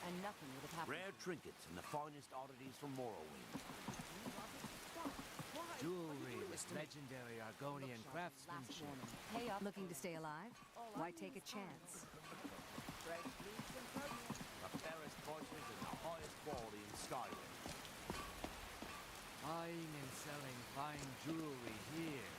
and nothing would have happened. Rare trinkets and the finest oddities from Morrowind. Jewelry with legendary Argonian craftsmanship. Pay up. Looking to stay alive? Why take a chance? The fairest prices and the highest quality in Skyrim. Buying and selling fine jewelry here.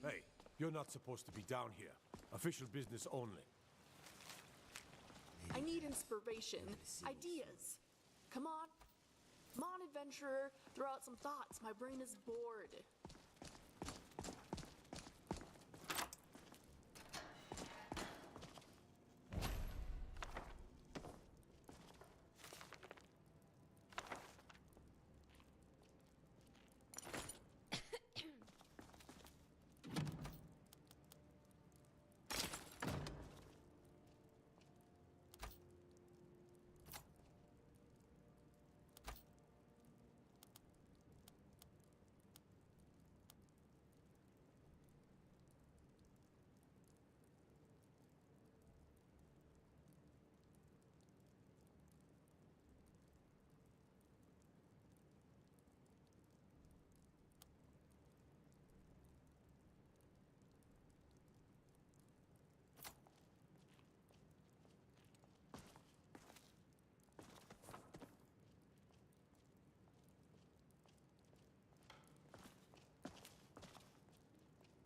Hey, you're not supposed to be down here. Official business only. I need inspiration, ideas. Come on. Come on, adventurer. Throw out some thoughts. My brain is bored.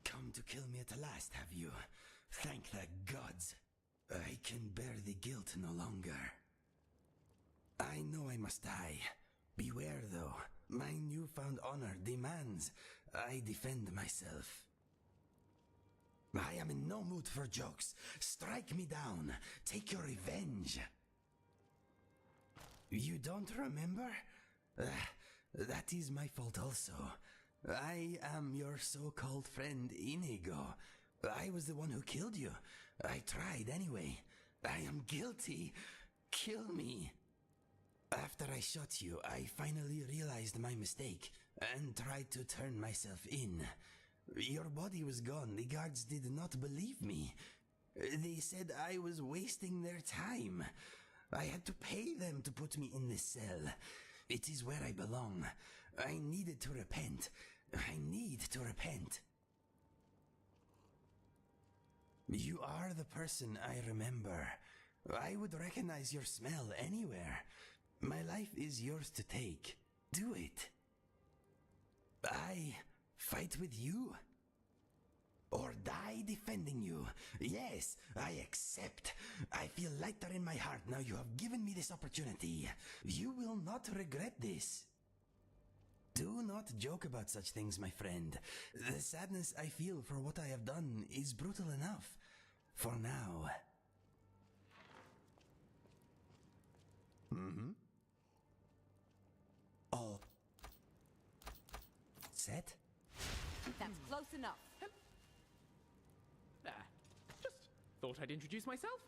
Come to kill me at last, have you? Thank the gods. I can bear the guilt no longer. I know I must die. Beware, though. My newfound honor demands I defend myself. I am in no mood for jokes. Strike me down. Take your revenge. You don't remember? That is my fault also. I am your so-called friend Inigo. I was the one who killed you. I tried anyway. I am guilty. Kill me. After I shot you, I finally realized my mistake and tried to turn myself in. Your body was gone. The guards did not believe me. They said I was wasting their time. I had to pay them to put me in this cell. It is where I belong. I needed to repent. I need to repent. You are the person I remember. I would recognize your smell anywhere. My life is yours to take. Do it. I fight with you. Or die defending you. Yes, I accept. I feel lighter in my heart now you have given me this opportunity. You will not regret this. Do not joke about such things, my friend. The sadness I feel for what I have done is brutal enough. For now. All set? That's close enough. Thought I'd introduce myself.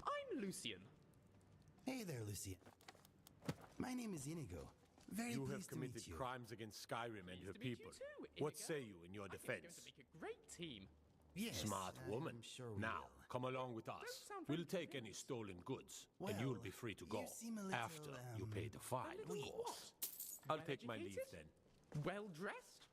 I'm Lucian. Hey there, Lucian. My name is Inigo. Very You pleased have to meet committed you. crimes against Skyrim and her Pleased to meet people. you too, What Inigo. say you in your I think we're going defense? to make a great team. Yes, Smart woman. I'm sure we Now, will. come along with us. sound very We'll take any stolen goods, and you'll be free to you go. seem a little, After you pay the fine, of little course. what? I'll take my leave Well-educated? then. Well dressed.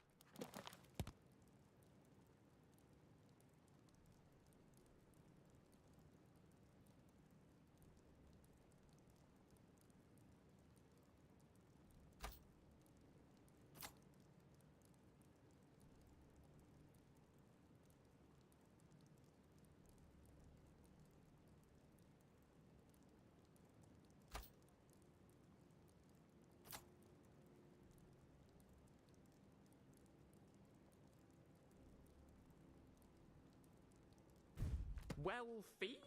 Wealthy?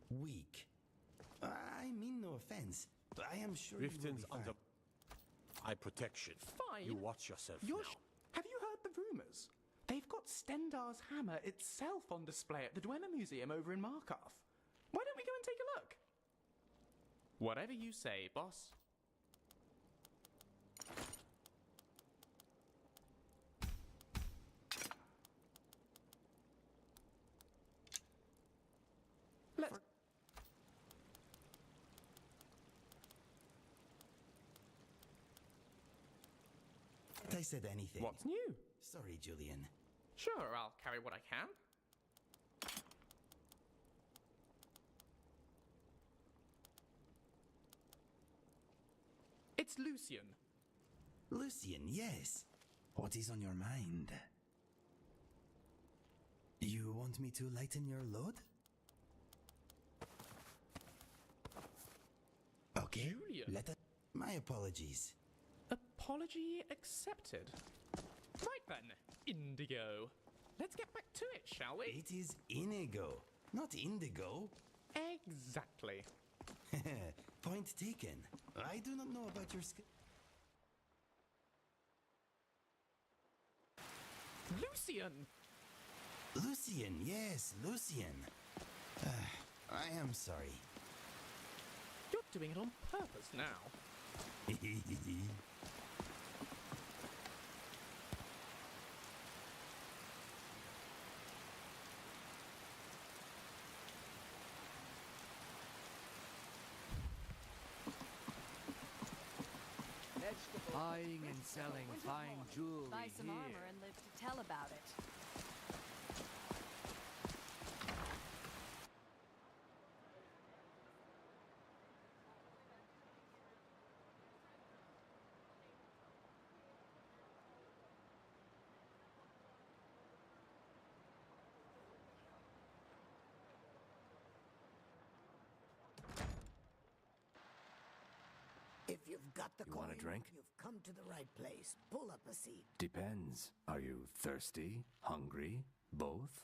Weak. I mean no offense, but I am sure you will Riften's be fine. under my protection. Fine. You watch yourself You're now. Have you heard the rumours? They've got Stendar's hammer itself on display at the Dwemer Museum over in Markarth. Why don't we go and take a look? Whatever you say, boss. Let's... I said anything. What's new? Sorry, Julian. Sure, I'll carry what I can. It's Lucian. Lucian, yes. What is on your mind? You want me to lighten your load? Okay. Julian. Let us. My apologies. Apology accepted. Right then, Indigo. Let's get back to it, shall we? It is Inigo, not Indigo. Exactly. Point taken. I do not know about your Lucian! Lucian, yes, Lucian. I am sorry. You're doing it on purpose now. Buying and selling fine jewelry Buy some here. armor and live to tell about it. If you've got the You coin, want a drink? you've come to the right place. Pull up a seat. Depends. Are you thirsty? Hungry? Both?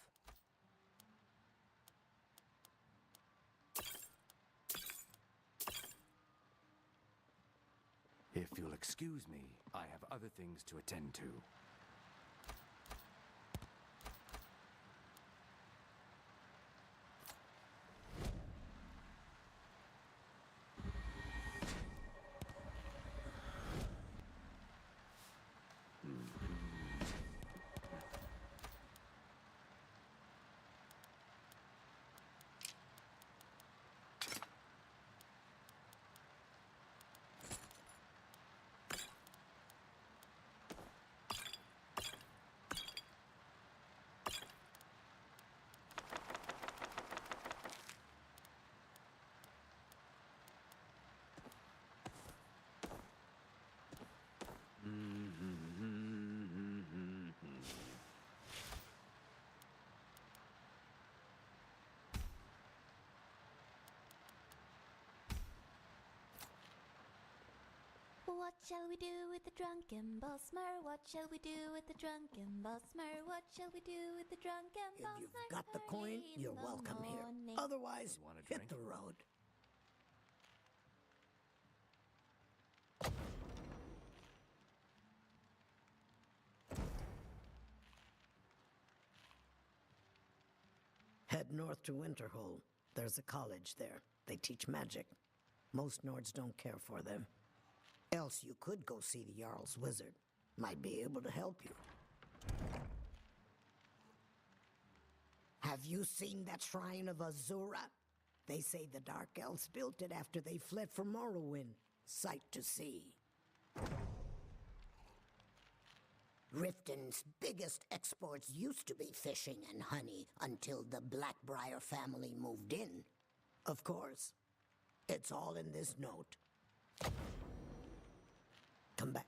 If you'll excuse me, I have other things to attend to. What shall we do with the drunken Bosmer? What shall we do with the drunken Bosmer? What shall we do with the drunken If Bosmer? you've got the coin, early in you're the welcome here. morning? Otherwise, You want a hit drink? the road. Head north to Winterhold. There's a college there. They teach magic. Most Nords don't care for them. Else you could go see the Jarl's wizard. Might be able to help you. Have you seen that shrine of Azura? They say the Dark Elves built it after they fled from Morrowind. Sight to see. Riften's biggest exports used to be fishing and honey until the Blackbriar family moved in. Of course, it's all in this note. Come back.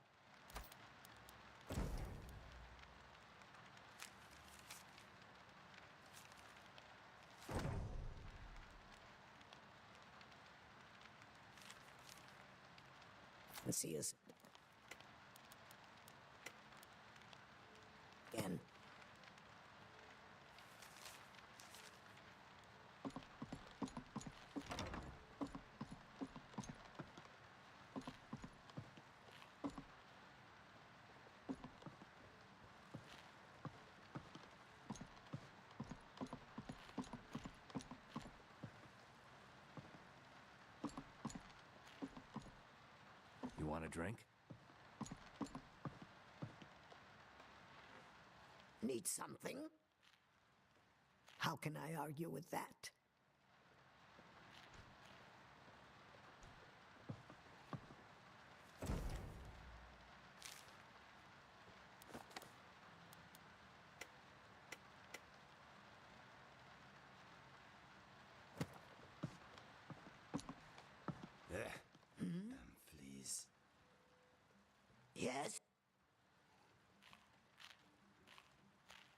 And see us again. You want a drink? Need something? How can I argue with that? Please. Yes?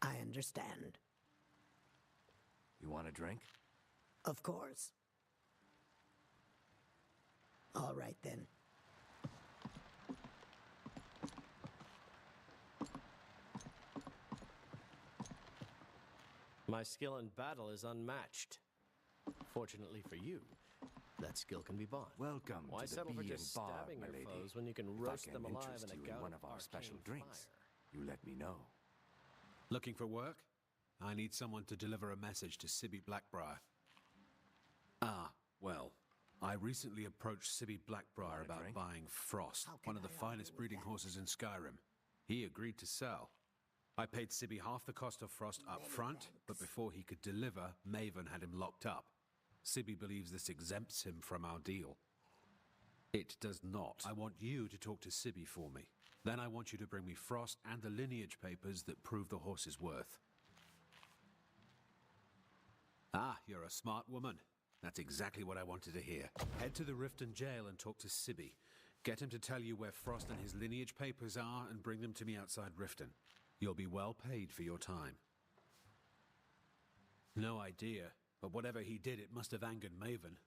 I understand. You want a drink? Of course. All right, then. My skill in battle is unmatched. Fortunately for you, that skill can be bought. Welcome Why to the settle for Being just Bar, stabbing my your lady. foes when you can If roast I them can alive interest in a you gout in one of our arcane special drinks, fire? you let me know. Looking for work? I need someone to deliver a message to Sibby Blackbriar. Ah, well, I recently approached Sibby Blackbriar about drink? buying Frost, How can one of the I argue finest with breeding that? horses in Skyrim. He agreed to sell. I paid Sibby half the cost of Frost up Many front, but thanks. before he could deliver, Maven had him locked up. Sibby believes this exempts him from our deal. It does not. I want you to talk to Sibby for me. Then I want you to bring me Frost and the lineage papers that prove the horse's worth. Ah, you're a smart woman. That's exactly what I wanted to hear. Head to the Riften jail and talk to Sibby. Get him to tell you where Frost and his lineage papers are and bring them to me outside Riften. You'll be well paid for your time. No idea, but whatever he did, it must have angered Maven.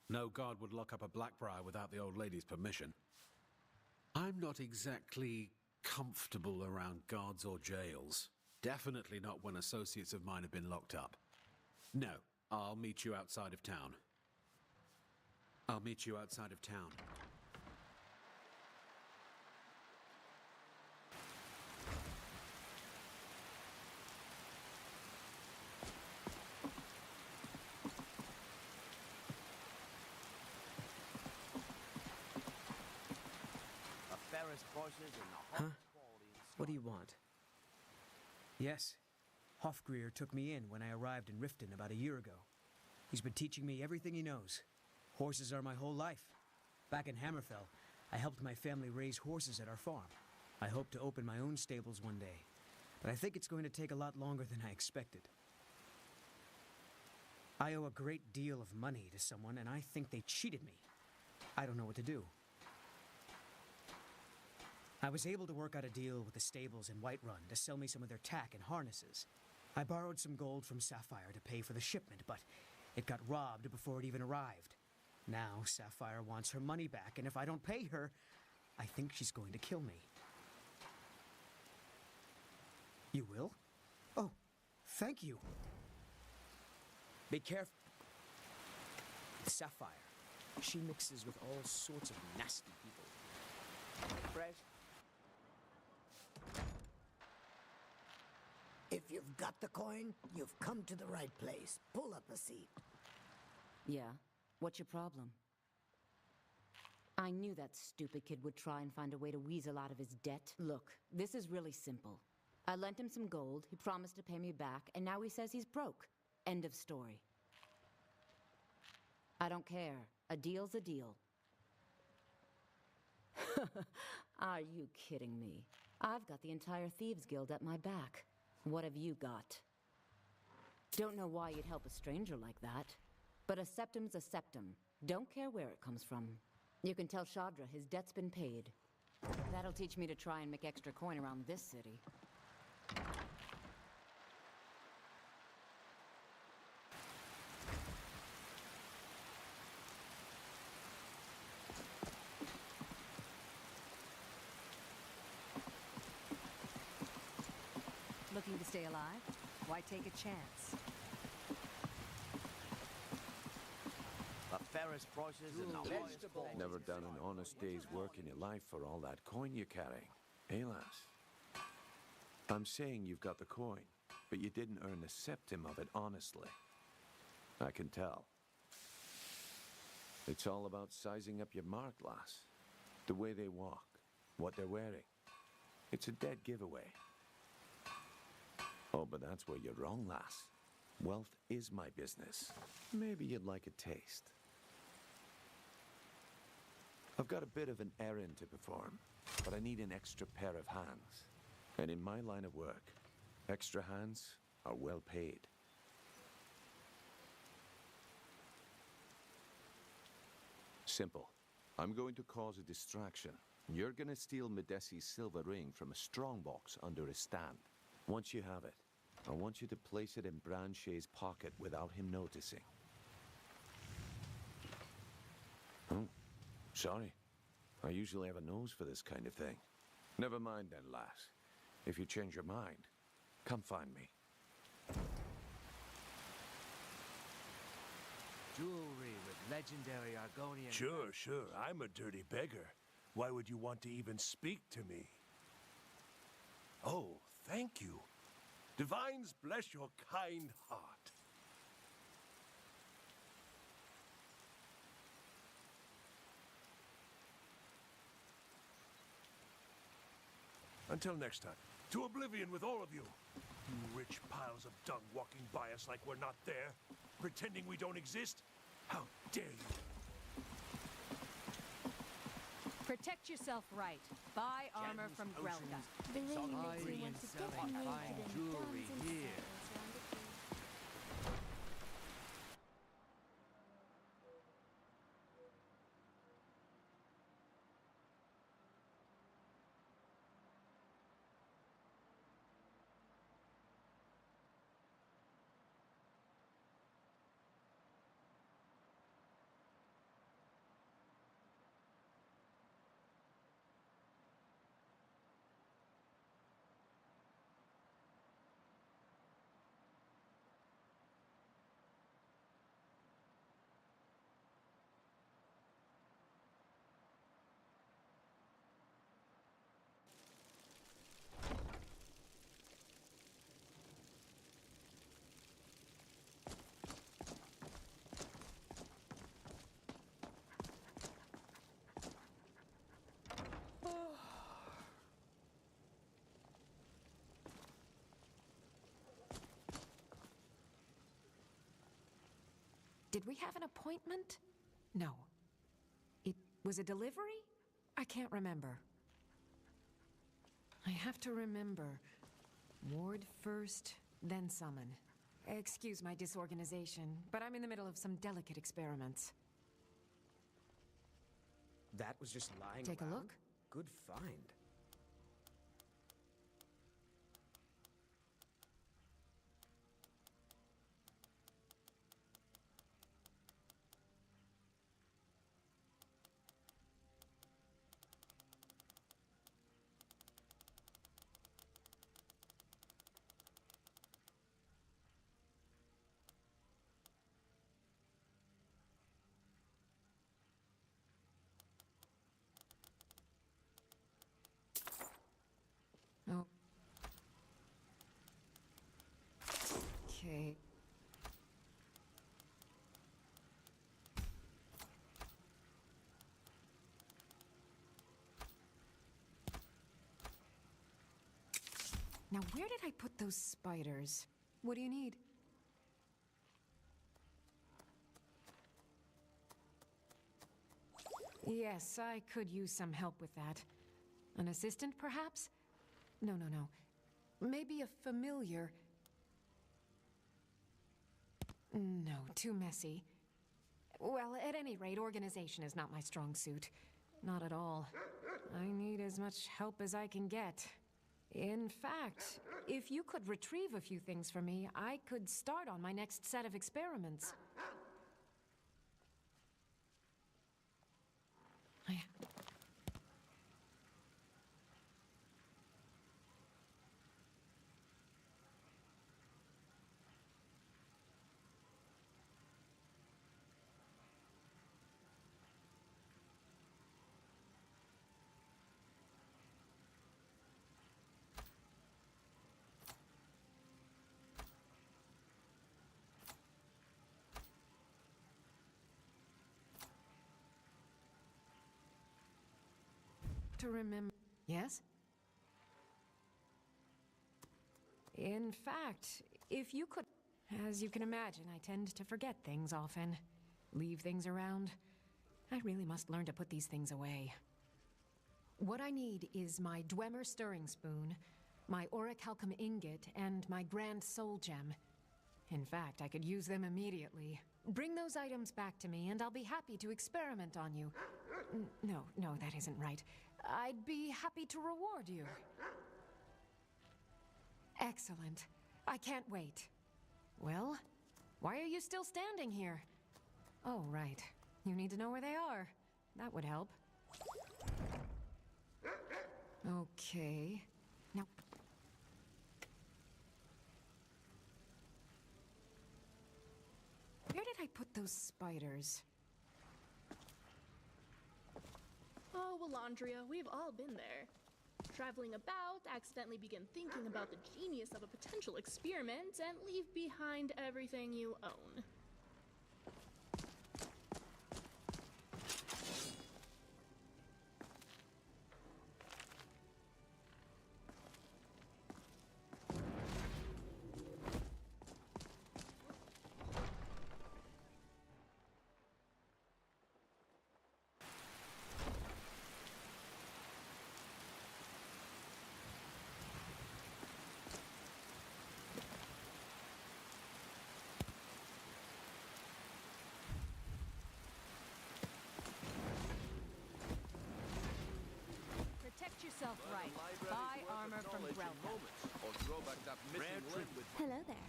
No guard would lock up a Blackbriar without the old lady's permission. I'm not exactly comfortable around guards or jails. Definitely not when associates of mine have been locked up. No, I'll meet you outside of town. I'll meet you outside of town. The fairest voices in the highest quality in What do you want? Yes, Hofgreer took me in when I arrived in Riften about a year ago. He's been teaching me everything he knows. Horses are my whole life. Back in Hammerfell, I helped my family raise horses at our farm. I hope to open my own stables one day, but I think it's going to take a lot longer than I expected. I owe a great deal of money to someone, and I think they cheated me. I don't know what to do. I was able to work out a deal with the stables in Whiterun to sell me some of their tack and harnesses. I borrowed some gold from Sapphire to pay for the shipment, but it got robbed before it even arrived. Now Sapphire wants her money back, and if I don't pay her, I think she's going to kill me. You will? Oh, thank you. Be careful. Sapphire. She mixes with all sorts of nasty people. fresh. If you've got the coin, you've come to the right place. Pull up a seat. Yeah? What's your problem? I knew that stupid kid would try and find a way to weasel out of his debt. Look, this is really simple. I lent him some gold, he promised to pay me back, and now he says he's broke. End of story. I don't care. A deal's a deal. Are you kidding me? I've got the entire Thieves Guild at my back. What have you got? Don't know why you'd help a stranger like that. But a septum's a septum. Don't care where it comes from. You can tell Shadra his debt's been paid. That'll teach me to try and make extra coin around this city. Looking to stay alive? Why take a chance? The fairest prices in the highest quality. Never done an honest day's work in your life for all that coin you're carrying, eh, lass? I'm saying you've got the coin, but you didn't earn a septim of it honestly. I can tell. It's all about sizing up your mark, lass. The way they walk, what they're wearing. It's a dead giveaway. Oh, but that's where you're wrong, lass. Wealth is my business. Maybe you'd like a taste. I've got a bit of an errand to perform, but I need an extra pair of hands. And in my line of work, extra hands are well paid. Simple. I'm going to cause a distraction. You're going to steal Medesi's silver ring from a strongbox under a stand. Once you have it, I want you to place it in Branche's pocket without him noticing. Oh, sorry. I usually have a nose for this kind of thing. Never mind then, lass. If you change your mind, come find me. Jewelry with legendary Argonian... Sure. I'm a dirty beggar. Why would you want to even speak to me? Oh, thank you. Divines bless your kind heart. Until next time, to oblivion with all of you. You rich piles of dung walking by us like we're not there, pretending we don't exist. How dare you? Protect yourself right. Buy armor from Grelga. The ring makes me Buying want and to selling detonate fine them jewelry guns and here. saddles around the tree. Did we have an appointment? No. It was a delivery? I can't remember. I have to remember. Ward first, then summon. Excuse my disorganization, but I'm in the middle of some delicate experiments. That was just lying Take a around? look. Good find. Okay. Now, where did I put those spiders? What do you need? Yes, I could use some help with that. An assistant, perhaps? No. Maybe a familiar. No, too messy. Well, at any rate, organization is not my strong suit. Not at all. I need as much help as I can get. In fact, if you could retrieve a few things for me, I could start on my next set of experiments. To remember. Yes? In fact, if you could. As you can imagine, I tend to forget things often. Leave things around. I really must learn to put these things away. What I need is my Dwemer stirring spoon, my orichalcum ingot, and my grand soul gem. In fact, I could use them immediately. Bring those items back to me, and I'll be happy to experiment on you. No, that isn't right. I'd be happy to reward you. Excellent. I can't wait. Well, why are you still standing here? Oh, right. You need to know where they are. That would help. Okay. Now... where did I put those spiders? Oh, Willandria, we've all been there. Traveling about, accidentally begin thinking about the genius of a potential experiment, and leave behind everything you own. Protect yourself right. Buy armor from Grelka. Hello there.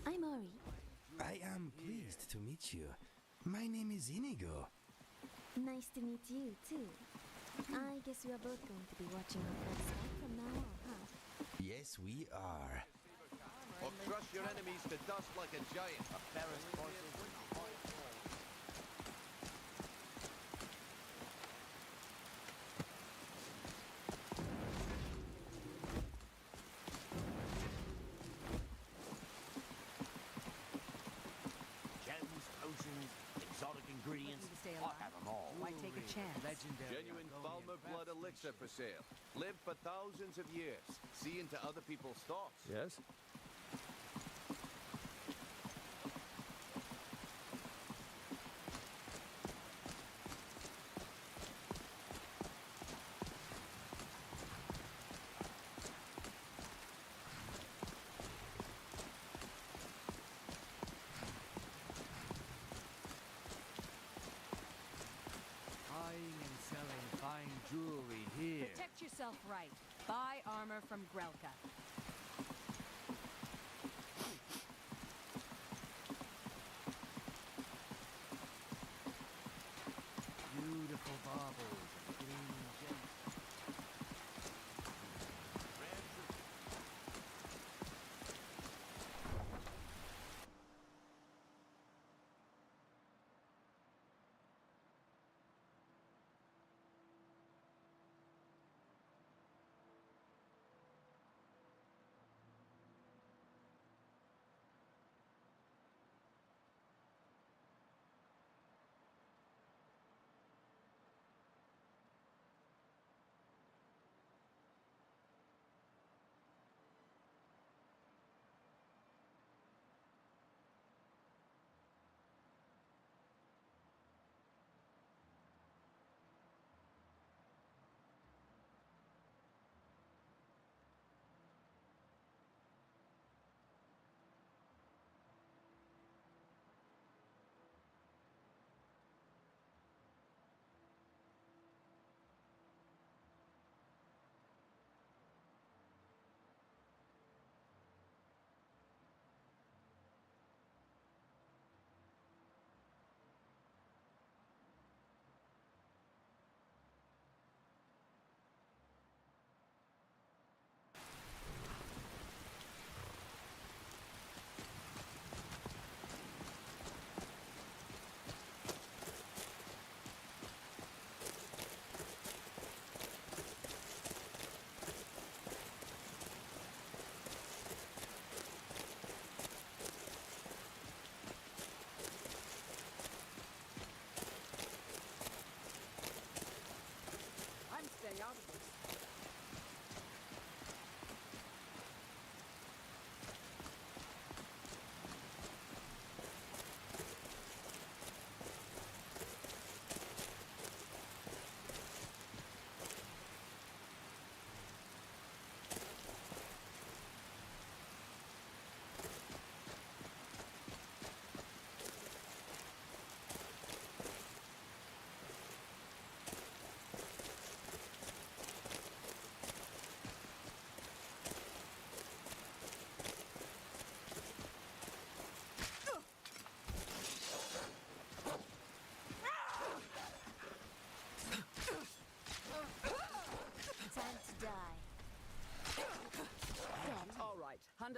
I'm Ori. I am pleased to meet you. My name is Inigo. Nice to meet you, too. I guess we are both going to be watching our first fight from now on, huh? Yes, we are. Or crush your enemies to dust like a giant. A Paris Why take a chance? Genuine Falmer blood elixir for sale. Live for thousands of years. See into other people's thoughts. Yes? Jewelry here. Protect yourself right. Buy armor from Grelka. Beautiful baubles and green gems.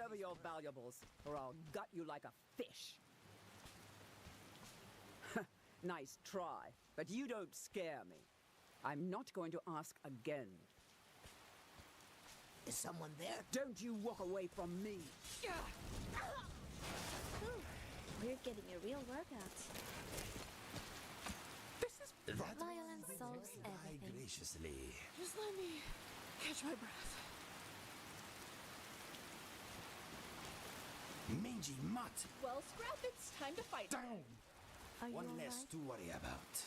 over your valuables, or I'll gut you like a fish. Nice try, but you don't scare me. I'm not going to ask again. Is someone there? Don't you walk away from me. We're getting a real workout. Violence solves everything. Graciously. Just let me catch my breath. Mangy mutt! Well, Scrap, it's time to fight. Down! Are you One all less right? to worry about.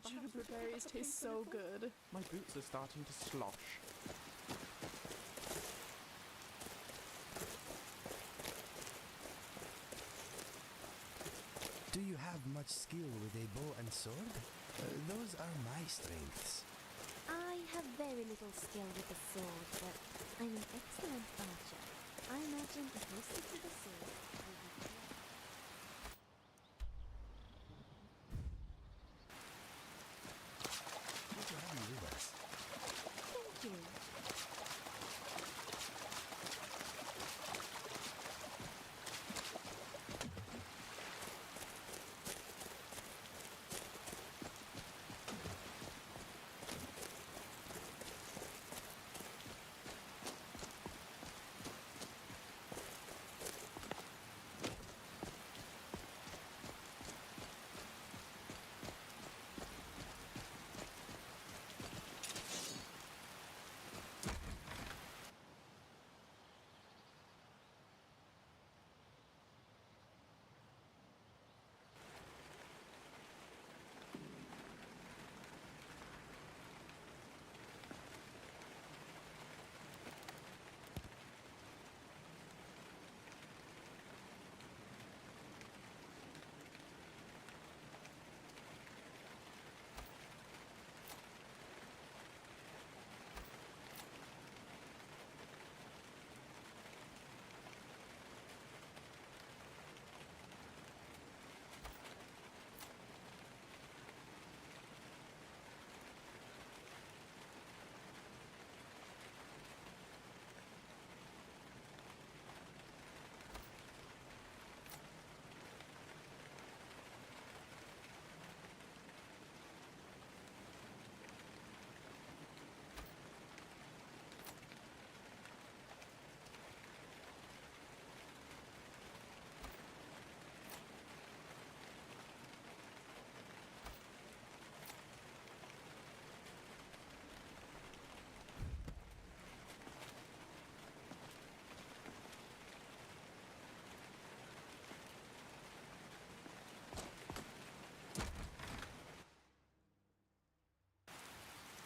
Juniper berries taste so good. My boots are starting to slosh. Do you have much skill with a bow and sword? Those are my strengths. I have very little skill with the sword, but I'm an excellent archer. I imagine if we stick to the sword, we'll be clear. Good to have you with us. Thank you.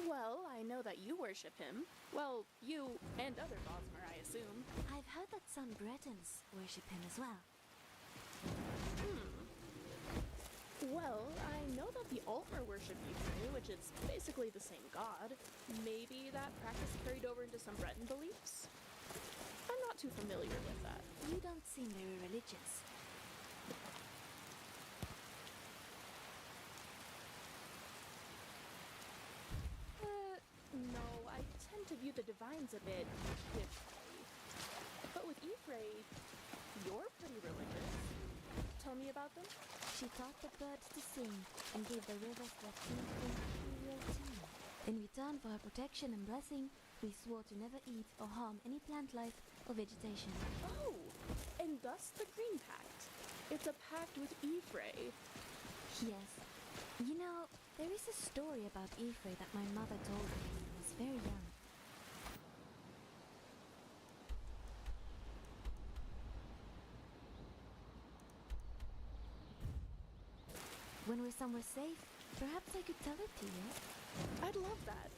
Well, I know that you worship him. Well, you and other Bosmer, I assume. I've heard that some Bretons worship him as well. Well, I know that the Altmer worship Yffrey, which is basically the same god. Maybe that practice carried over into some Breton beliefs? I'm not too familiar with that. You don't seem very religious. No, I tend to view the divines a bit differently. But with Yffrey, you're pretty religious. Tell me about them. She taught the birds to sing and gave the rivers their pink imperial tune. In return for her protection and blessing, we swore to never eat or harm any plant life or vegetation. Oh, and thus the Green Pact. It's a pact with Yffrey. Yes. You know, there is a story about Yffrey that my mother told me when I was very young. When we're somewhere safe, perhaps I could tell it to you. I'd love that.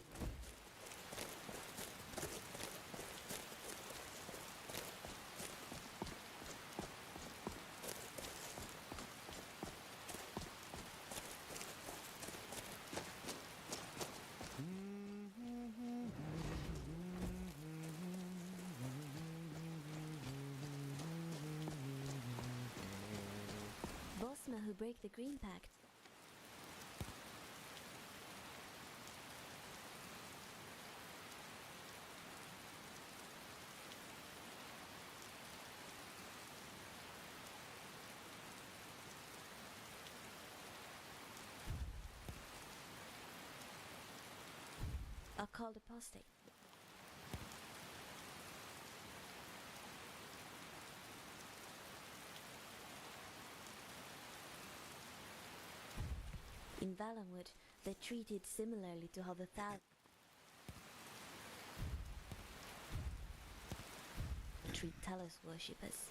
Bosmer who break the Green Pact. Are called apostate. In Valenwood, they're treated similarly to how the treat Talos worshippers.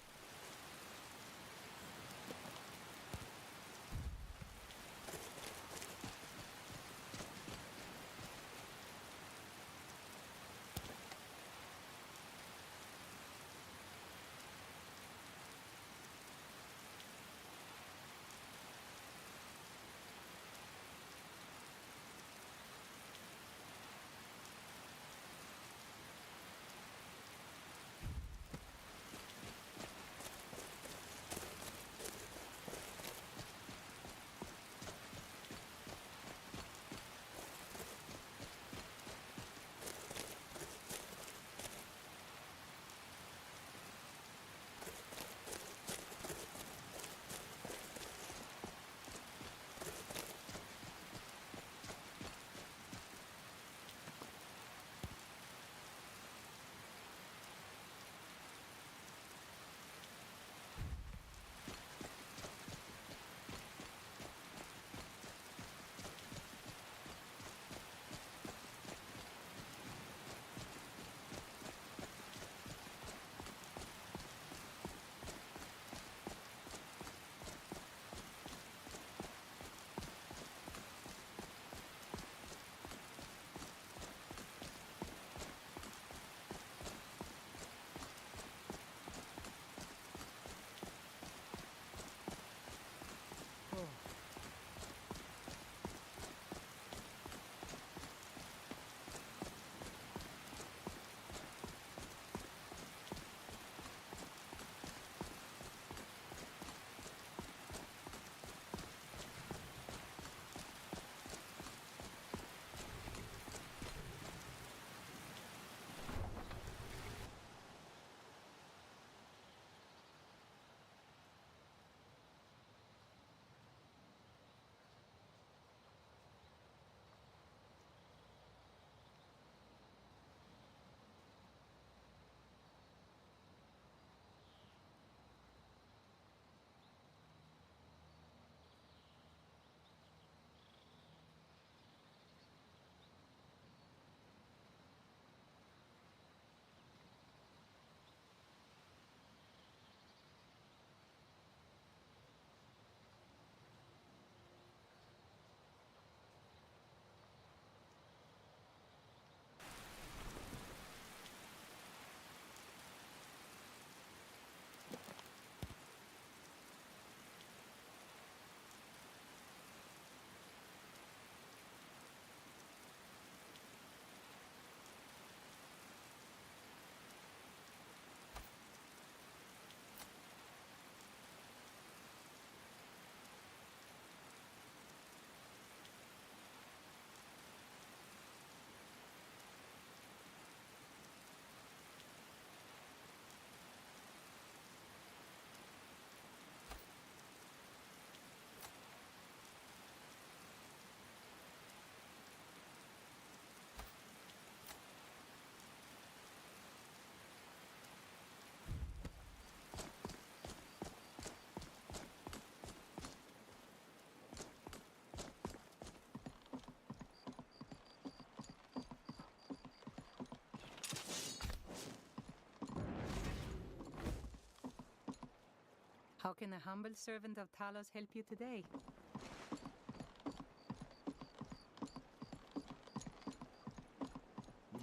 How can a humble servant of Talos help you today?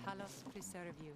Talos preserve you.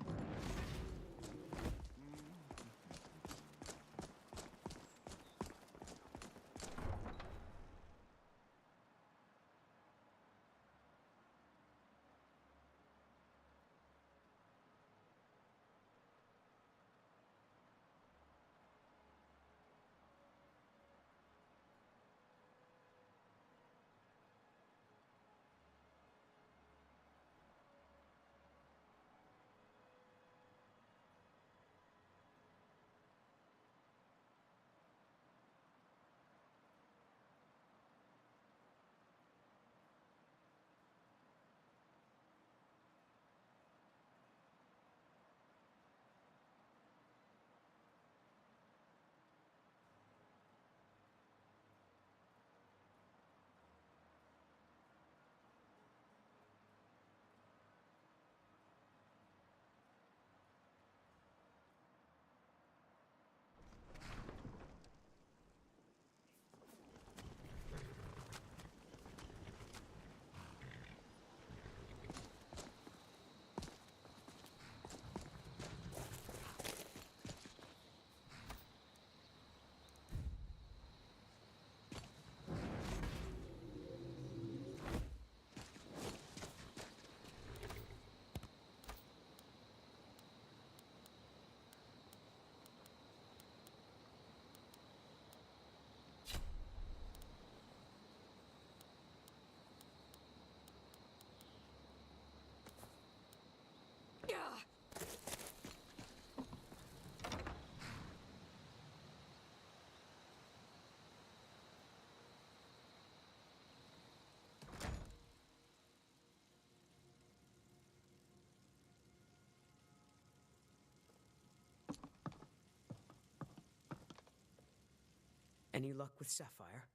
Any luck with Sapphire?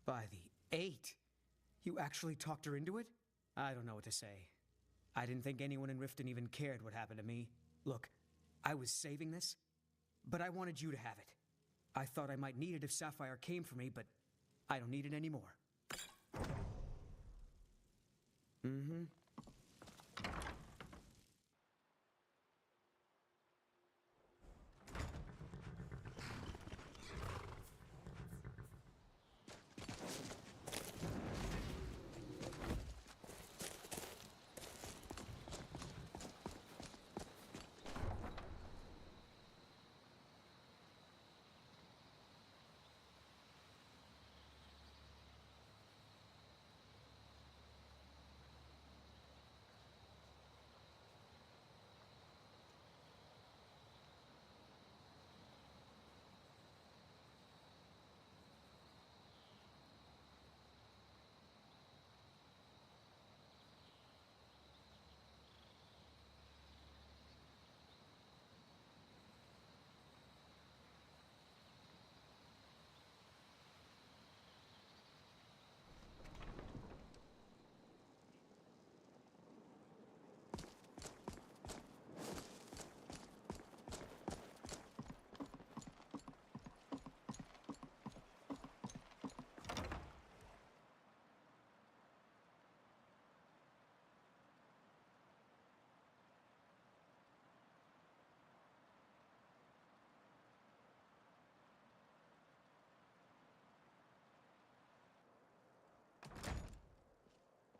By the 8! You actually talked her into it? I don't know what to say. I didn't think anyone in Riften even cared what happened to me. Look, I was saving this, but I wanted you to have it. I thought I might need it if Sapphire came for me, but I don't need it anymore. Mm-hmm.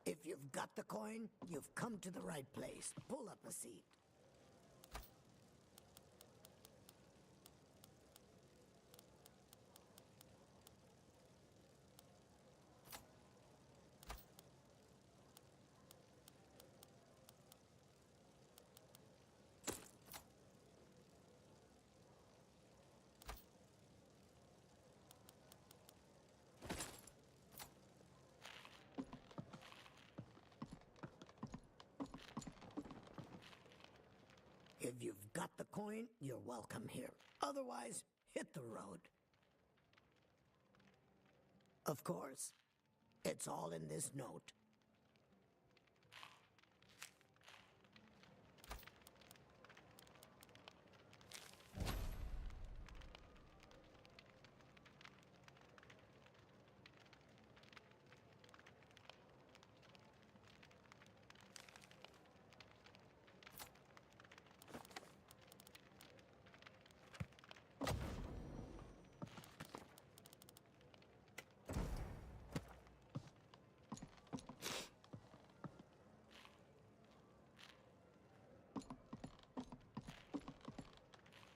If you've got the coin, you've come to the right place. Pull up a seat. If you've got the coin, you're welcome here. Otherwise, hit the road. Of course, it's all in this note.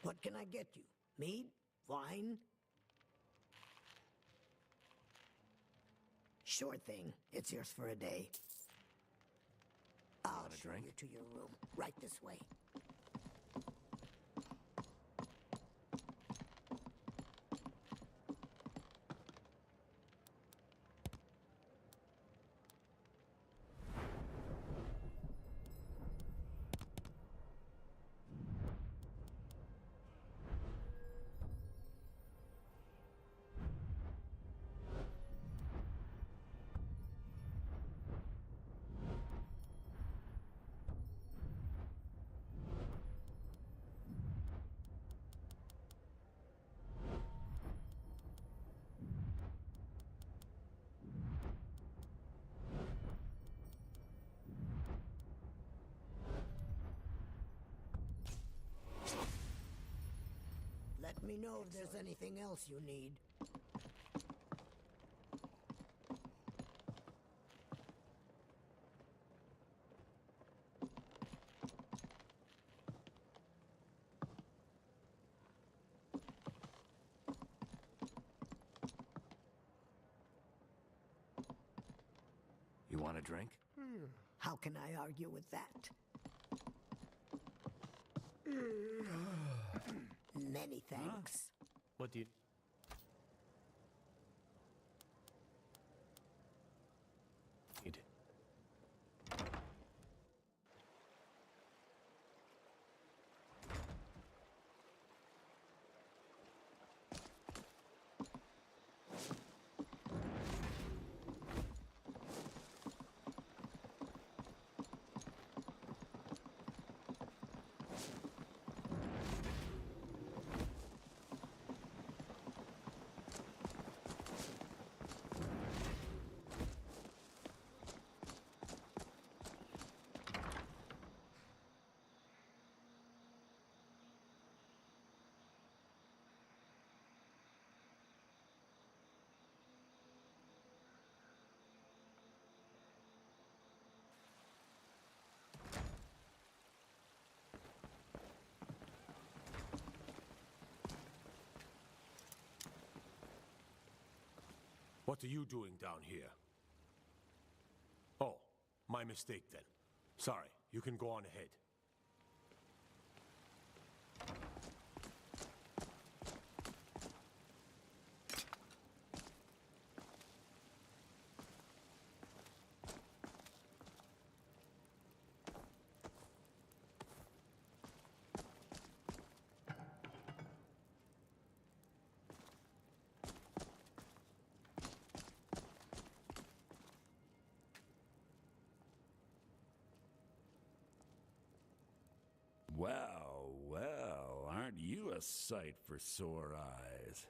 What can I get you? Mead? Wine? Sure thing. It's yours for a day. I'll show you to your room. Right this way. Let me know if there's anything else you need. You want a drink? How can I argue with that? Many thanks. What do you... need? What are you doing down here? Oh, my mistake then. Sorry, you can go on ahead. Well, well, aren't you a sight for sore eyes?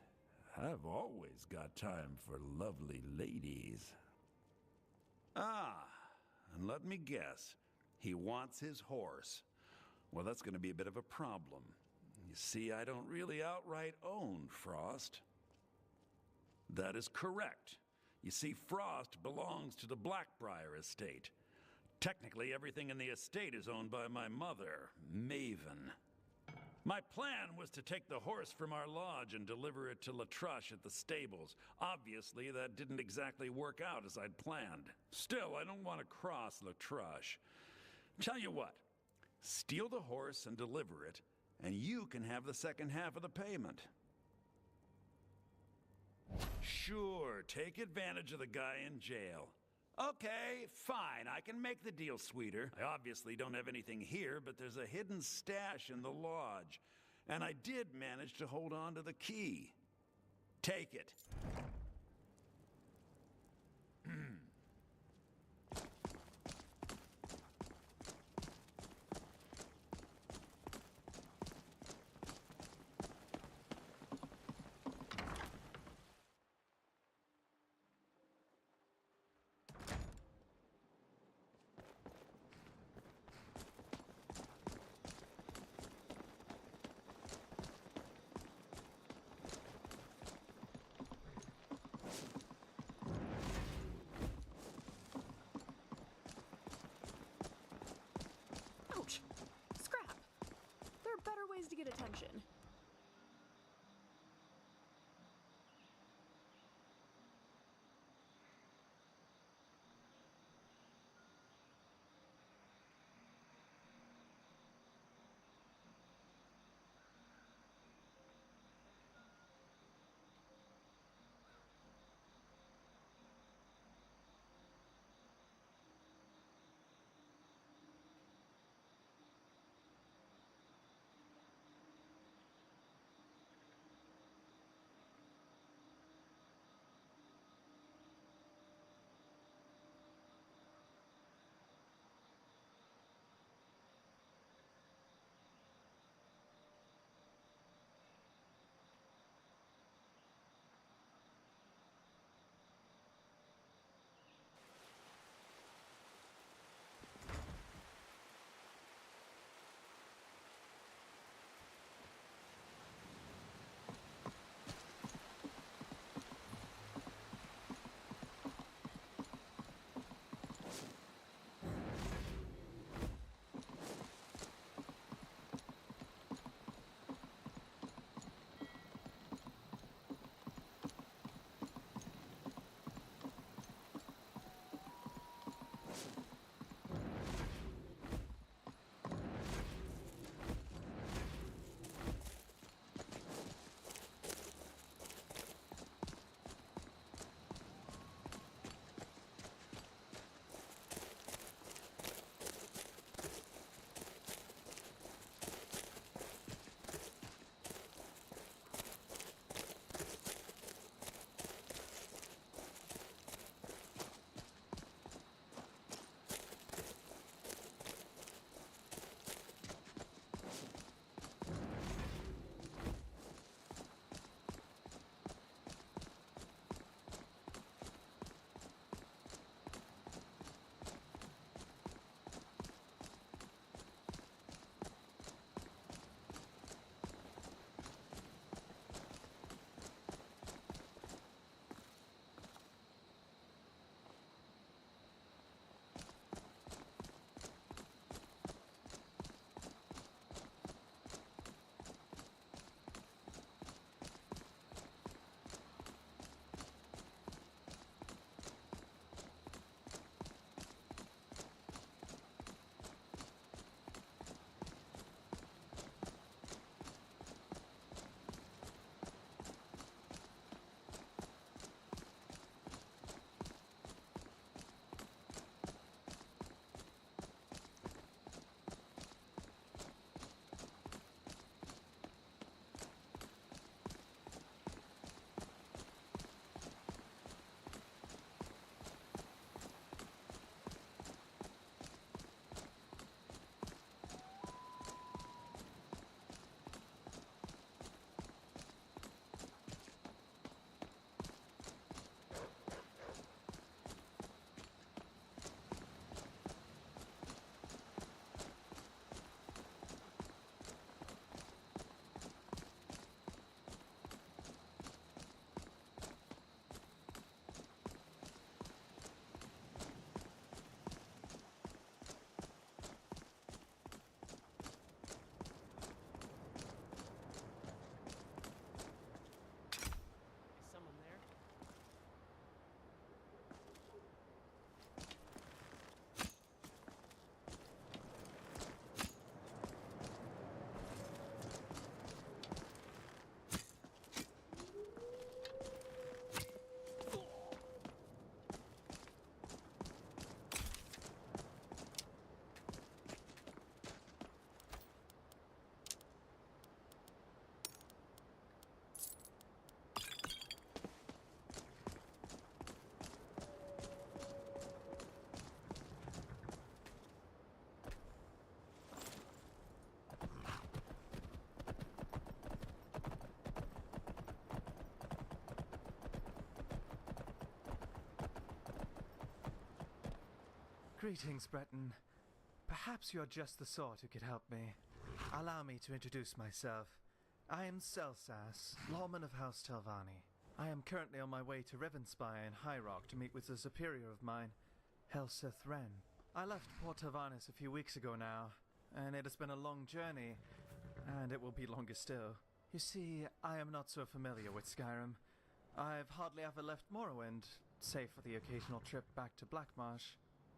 I've always got time for lovely ladies. Ah, and let me guess. He wants his horse. Well, that's going to be a bit of a problem. You see, I don't really outright own Frost. That is correct. You see, Frost belongs to the Blackbriar estate. Technically, everything in the estate is owned by my mother, Maven. My plan was to take the horse from our lodge and deliver it to Latrush at the stables. Obviously, that didn't exactly work out as I'd planned. Still, I don't want to cross Latrush. Tell you what, steal the horse and deliver it, and you can have the second half of the payment. Sure, take advantage of the guy in jail. Okay, fine, I can make the deal sweeter. I obviously don't have anything here, but there's a hidden stash in the lodge. And I did manage to hold on to the key. Take it. Greetings, Breton. Perhaps you're just the sort who could help me. Allow me to introduce myself. I am Celsas, lawman of House Telvanni. I am currently on my way to Rivenspire in High Rock to meet with a superior of mine, Helseth Wren. I left Port Telvannis a few weeks ago now, and it has been a long journey, and it will be longer still. You see, I am not so familiar with Skyrim. I've hardly ever left Morrowind, save for the occasional trip back to Blackmarsh.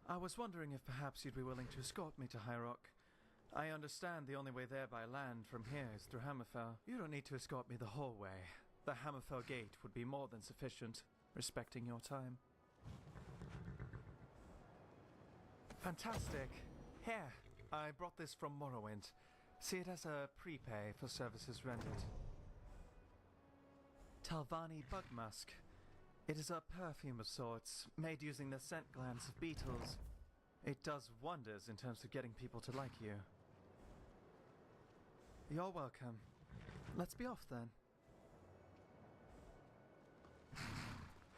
I was wondering if perhaps you'd be willing to escort me to High Rock. I understand the only way there by land from here is through Hammerfell. You don't need to escort me the whole way. The Hammerfell gate would be more than sufficient, respecting your time. Fantastic. Here, I brought this from Morrowind. See it as a prepay for services rendered. Telvanni Bug Musk. It is a perfume of sorts, made using the scent glands of beetles. It does wonders in terms of getting people to like you. You're welcome. Let's be off then.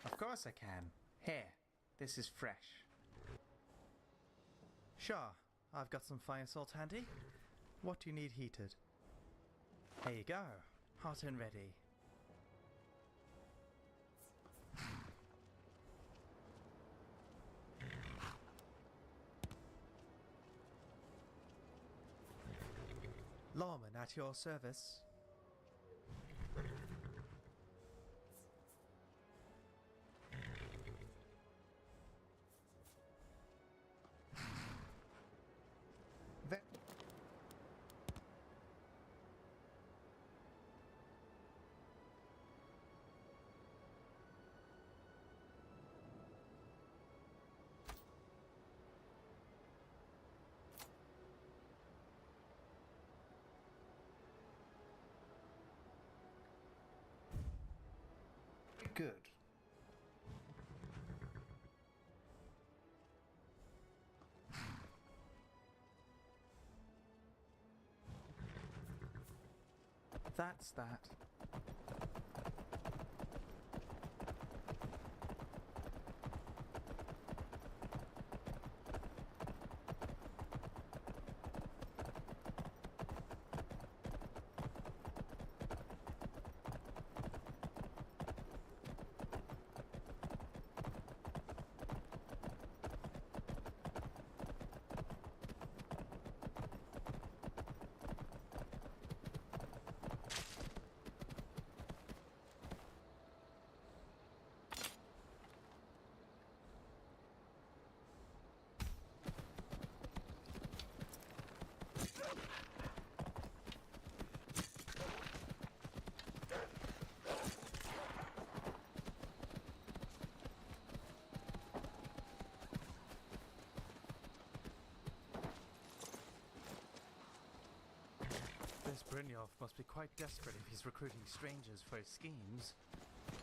Of course I can. Here, this is fresh. Sure, I've got some fire salt handy. What do you need heated? Here you go, hot and ready. Lawman at your service. Good. That's that. This Brynjolf must be quite desperate if he's recruiting strangers for his schemes.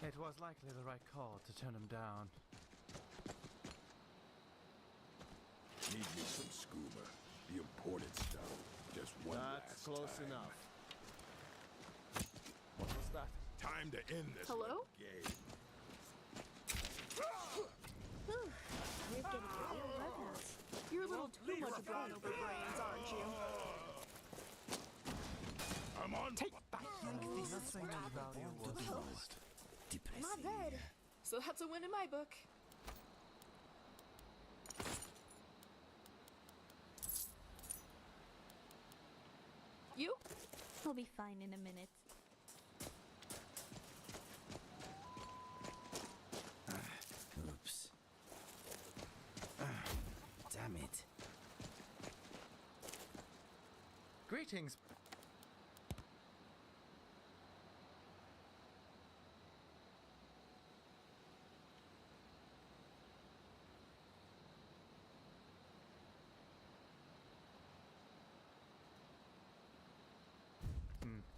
It was likely the right call to turn him down. Need me some scuba. The imported stuff. Just one That's last close time. enough. What was that? Time to end this Hello? game. We're getting a real workout. You're a little too much brawn over brains, aren't you? I'm on. Take that. Nothing of value was lost. Not bad. So that's a win in my book. You? We'll be fine in a minute. Oops. Damn it. Greetings.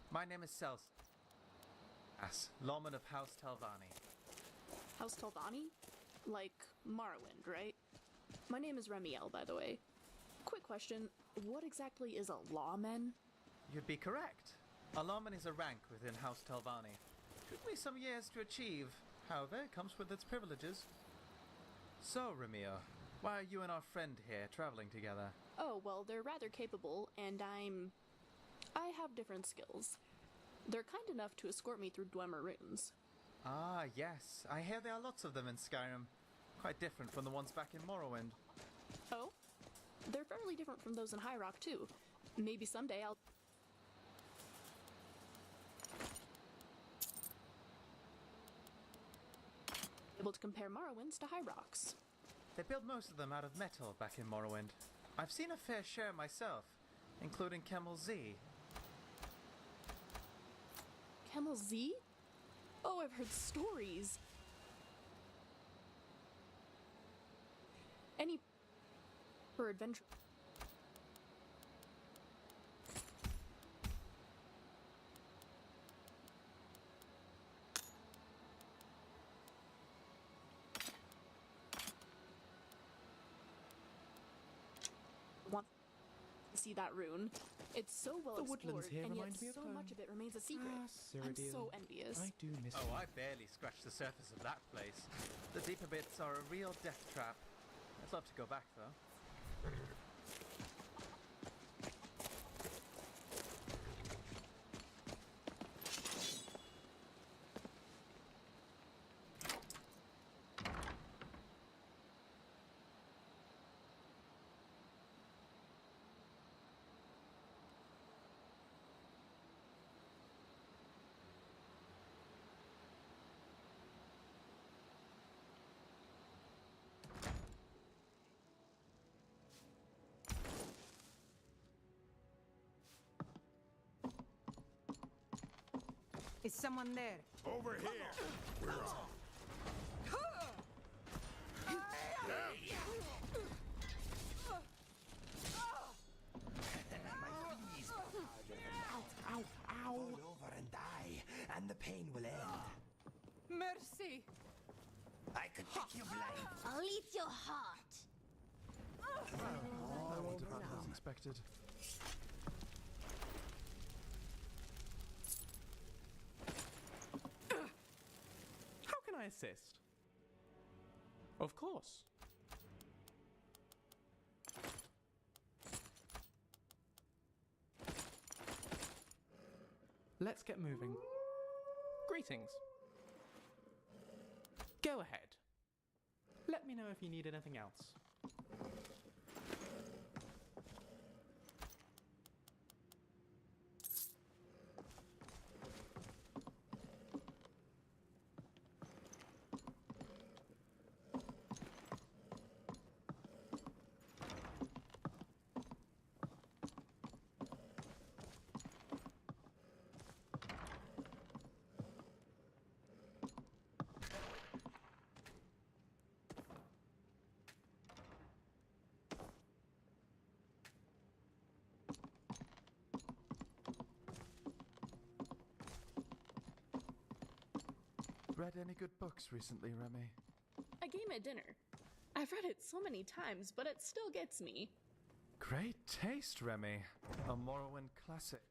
My name is Celsas, lawman of House Telvanni. House Telvanni? Like Morrowind, right? My name is Remiel, by the way. Quick question, what exactly is a lawman? You'd be correct. A lawman is a rank within House Telvanni. Took me some years to achieve, however, it comes with its privileges. So, Remiel, Why are you and our friend here traveling together? Oh, well, they're rather capable, and I have different skills. They're kind enough to escort me through Dwemer runes. Ah, yes. I hear there are lots of them in Skyrim. Quite different from the ones back in Morrowind. Oh? They're fairly different from those in High Rock, too. Maybe someday I'll... able to compare Morrowinds to High Rocks. They built most of them out of metal back in Morrowind. I've seen a fair share myself, including Camel Z. Camel Z? Oh, I've heard stories. Any... for adventure... want to see that rune. It's so well The woodlands explored, here and yet remind me of so home. much of it remains a secret. Ah, I'm Cyrodiil. so envious. I do miss Oh, you. I barely scratched the surface of that place. The deeper bits are a real death trap. I'd love to go back, though. Is someone there? Over here! We're off. Ow, ow! Fall over and die, and the pain will end. Mercy! I could make you blind. I'll eat your heart. That went about as expected. How can I assist? Of course. Let's get moving. Greetings. Go ahead. Let me know if you need anything else. Read any good books recently, Remy? A game at dinner. I've read it so many times, but it still gets me. Great taste, Remy. A Morrowind classic.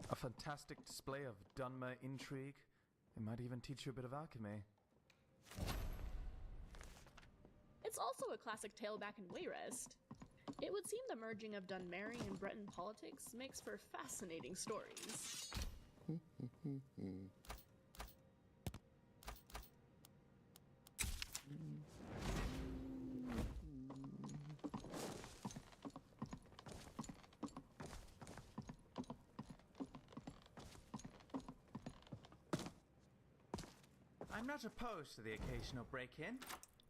A fantastic display of Dunmer intrigue. It might even teach you a bit of alchemy. It's also a classic tale back in Wayrest. It would seem the merging of Dunmeri and Breton politics makes for fascinating stories. I'm not opposed to the occasional break-in.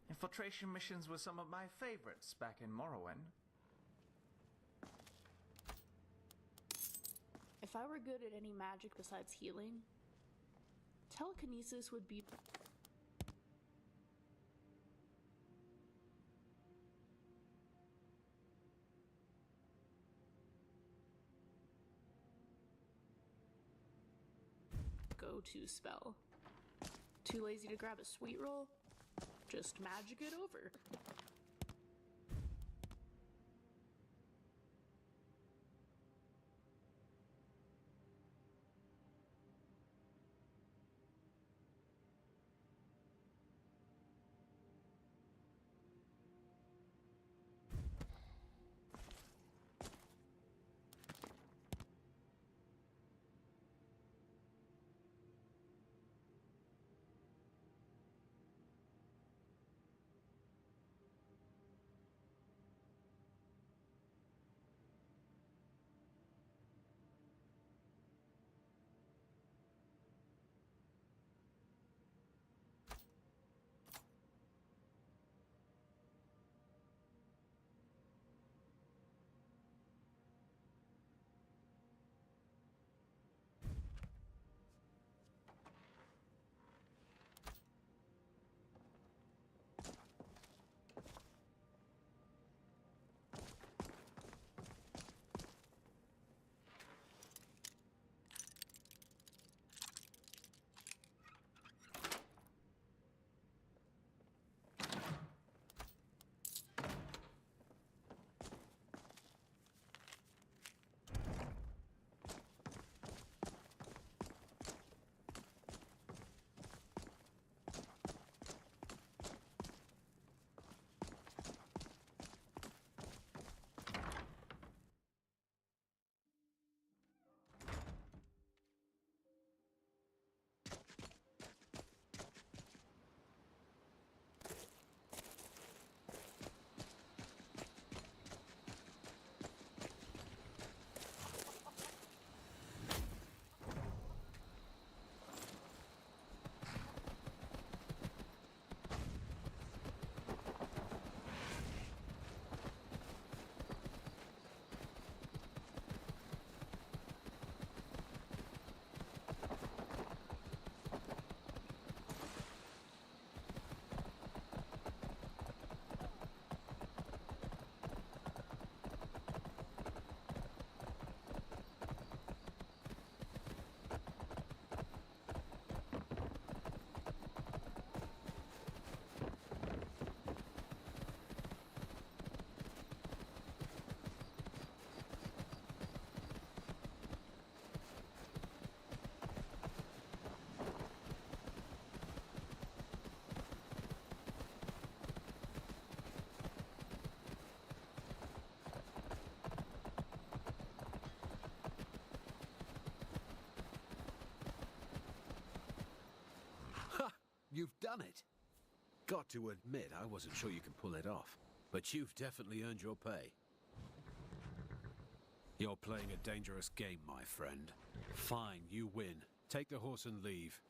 Infiltration missions were some of my favorites back in Morrowind. If I were good at any magic besides healing, telekinesis would be... go-to spell. Too lazy to grab a sweet roll? Just magic it over. done it. Got to admit, I wasn't sure you could pull it off. But you've definitely earned your pay. You're playing a dangerous game, my friend. Fine, you win. Take the horse and leave.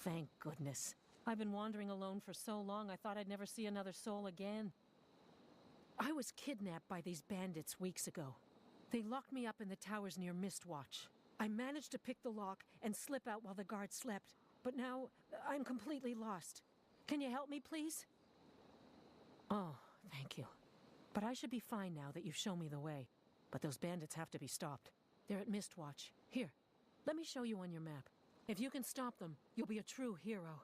Thank goodness. I've been wandering alone for so long, I thought I'd never see another soul again. I was kidnapped by these bandits weeks ago. They locked me up in the towers near Mistwatch. I managed to pick the lock and slip out while the guards slept, but now I'm completely lost. Can you help me, please? Oh, thank you. But I should be fine now that you've shown me the way. But those bandits have to be stopped. They're at Mistwatch. Here, let me show you on your map. If you can stop them, you'll be a true hero.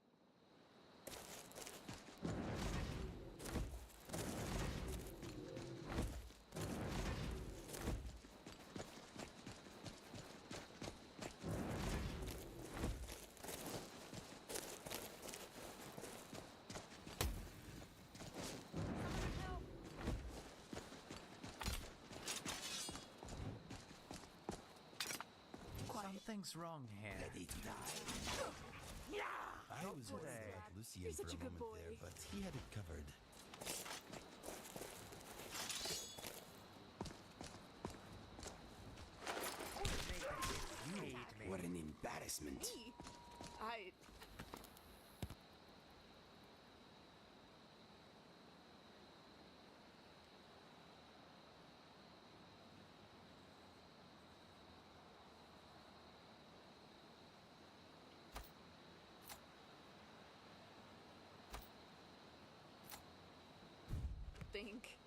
Something's wrong here. Let it die. I was today. Lucian for a moment there, but he had it covered. What an embarrassment. Think.